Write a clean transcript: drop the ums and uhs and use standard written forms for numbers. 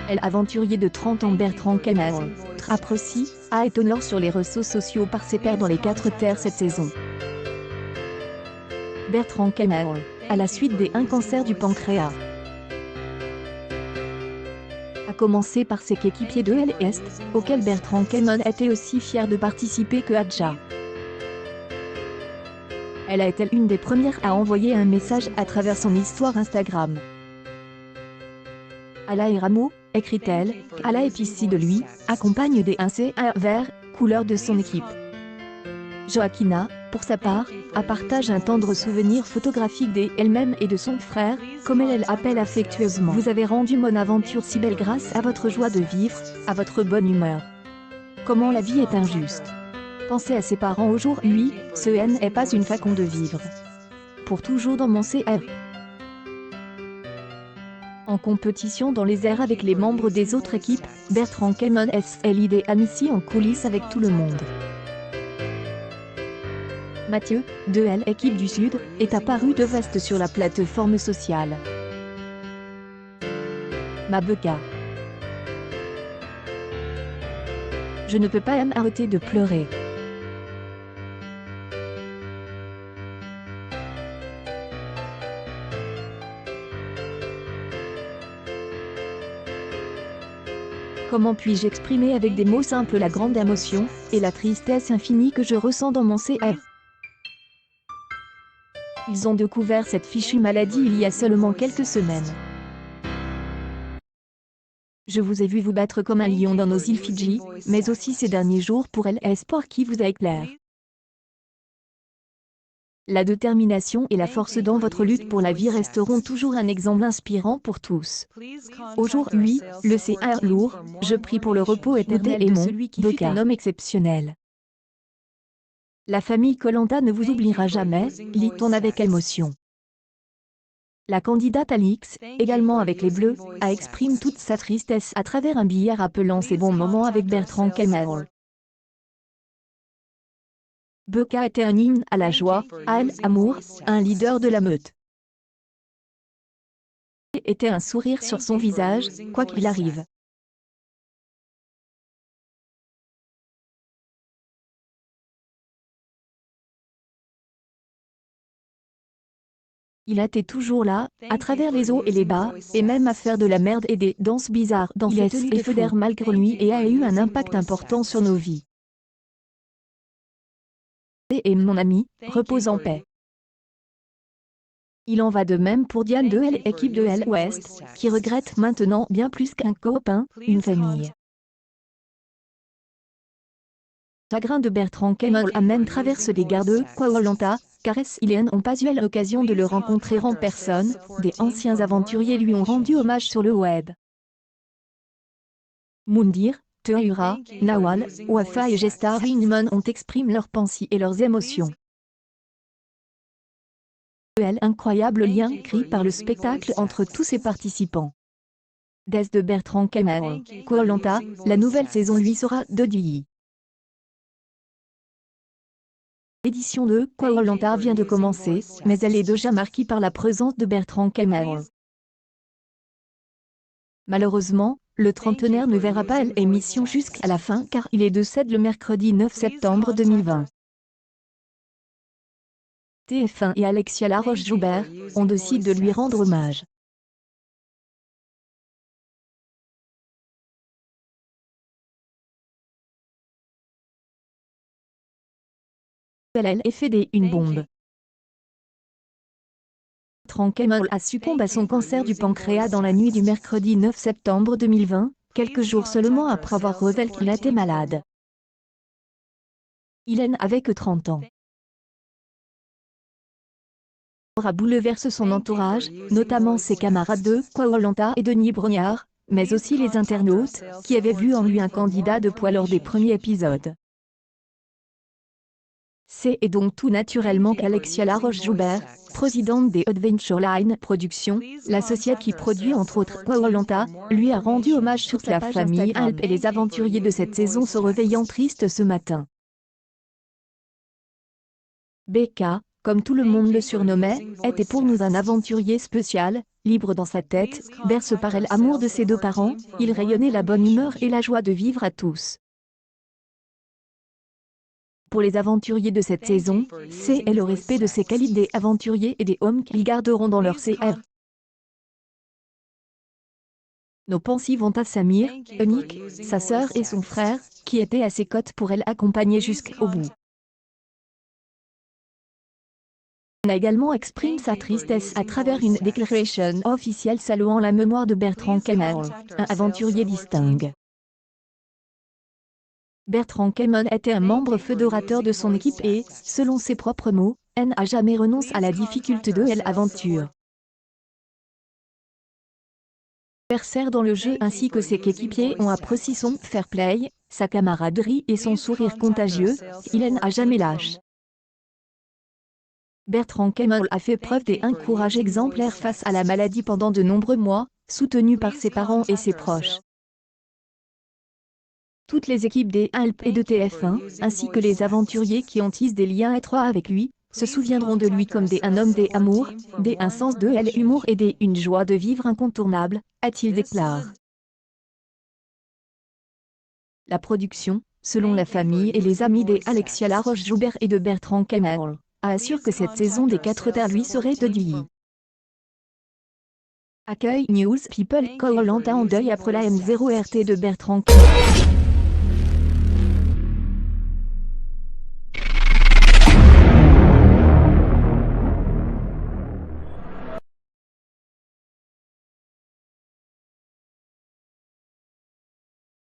L'aventurier de 30 ans Bertrand Cameron apprécie, a été honoré sur les réseaux sociaux par ses pairs dans les 4 terres cette saison. Bertrand Cameron, à la suite d'un cancer du pancréas, a commencé par ses coéquipiers de l'Est, auquel Bertrand Cameron était aussi fier de participer que Adja. Elle a été une des premières à envoyer un message à travers son histoire Instagram. Allah et Rameau, écrit-elle, Allah est ici de lui, accompagne des 1 vert, couleur de son équipe. Joaquina, pour sa part, a partagé un tendre souvenir photographique d'elle-même et de son frère, comme elle l'appelle affectueusement. Vous avez rendu mon aventure si belle grâce à votre joie de vivre, à votre bonne humeur. Comment la vie est injuste. Pensez à ses parents aujourd'hui, ce n'est pas une façon de vivre. Pour toujours dans mon CR. En compétition dans les airs avec les membres des autres équipes, Bertrand Cameron SLID a ici en coulisses avec tout le monde. Mathieu, de l'équipe du Sud, est apparu de vaste sur la plateforme sociale. Mabeka. Je ne peux pas m'arrêter de pleurer. Comment puis-je exprimer avec des mots simples la grande émotion et la tristesse infinie que je ressens dans mon CR? Ils ont découvert cette fichue maladie il y a seulement quelques semaines. Je vous ai vu vous battre comme un lion dans nos îles Fidji, mais aussi ces derniers jours pour l'espoir qui vous a éclairé. La détermination et la force dans votre lutte pour la vie resteront toujours un exemple inspirant pour tous. Aujourd'hui, le CR lourd, je prie pour le repos éternel de celui qui fut un homme exceptionnel. La famille Koh Lanta ne vous oubliera jamais, lit-on avec émotion. La candidate Alix, également avec les Bleus, a exprimé toute sa tristesse à travers un billet rappelant ses bons moments avec Bertrand Cameron. Beka était un hymne à la joie, à l'amour, un leader de la meute. Était un sourire sur son visage, quoi qu'il arrive. Il était toujours là, à travers les hauts et les bas, et même à faire de la merde et des danses bizarres dans les fédères malgré lui et a eu un impact important sur nos vies. Et mon ami, repose en paix. Il en va de même pour Diane de l'équipe de l'Ouest, qui regrette maintenant bien plus qu'un copain, une famille. Chagrin de Bertrand Cameron a même traversé les gares de Koh Lanta, car ils n'ont pas eu l'occasion de le rencontrer en personne, des anciens aventuriers lui ont rendu hommage sur le web. Moundir, Teura, Nawal, Wafa et Gestar Hinman ont exprimé leurs pensées et leurs émotions. Incroyable lien créé par le spectacle entre tous ses participants. Des de Bertrand Cameron, Koh Lanta, la nouvelle saison lui sera dédiée. L'édition de Koh Lanta vient de commencer, mais elle est déjà marquée par la présence de Bertrand Cameron. Malheureusement, le trentenaire ne verra pas l'émission jusqu'à la fin car il est décédé le mercredi 9 septembre 2020. TF1 et Alexia Laroche-Joubert ont décidé de lui rendre hommage. Elle a fait une bombe. Bertrand Cameron a succombé à son cancer du pancréas dans la nuit du mercredi 9 septembre 2020, quelques jours seulement après avoir révélé qu'il était malade. Il n'avait que 30 ans. A bouleversé son entourage, notamment ses camarades de Koh Lanta et Denis Brognard, mais aussi les internautes, qui avaient vu en lui un candidat de poids lors des premiers épisodes. C'est donc tout naturellement qu'Alexia Laroche-Joubert, présidente des Adventure Line Productions, la société qui produit entre autres Koh Lanta, lui a rendu hommage sur la famille Alp et les aventuriers de cette saison se réveillant tristes ce matin. Beka, comme tout le monde le surnommait, était pour nous un aventurier spécial, libre dans sa tête, bercé par l'amour de ses deux parents, il rayonnait la bonne humeur et la joie de vivre à tous. Pour les aventuriers de cette saison, c'est le respect de ces qualités des aventuriers et des hommes qu'ils garderont dans leur CR. Nos pensées vont à Samir, Eunice, sa sœur et son frère, qui étaient à ses côtés pour l'accompagner jusqu'au bout. On a également exprimé sa tristesse à travers une déclaration officielle saluant la mémoire de Bertrand Cameron, un aventurier distingué. Bertrand Cameron était un membre fédérateur de son équipe et, selon ses propres mots, n'a jamais renoncé à la difficulté de l'aventure. Adversaire dans le jeu ainsi que ses coéquipiers ont apprécié son fair play, sa camaraderie et son sourire contagieux, il n'a jamais lâché. Bertrand Cameron a fait preuve d'un courage exemplaire face à la maladie pendant de nombreux mois, soutenu par ses parents et ses proches. Toutes les équipes des Alpes et de TF1, ainsi que les aventuriers qui ont tissé des liens étroits avec lui, se souviendront de lui comme un homme d'amour, un sens de l'humour et une joie de vivre incontournable, a-t-il déclaré. La production, selon la famille et les amis d'Alexia Laroche-Joubert et de Bertrand Cameron, assure que cette saison des 4 terres lui serait dédiée. Accueil News People Koh-Lanta en deuil après la M0 RT de Bertrand Cameron.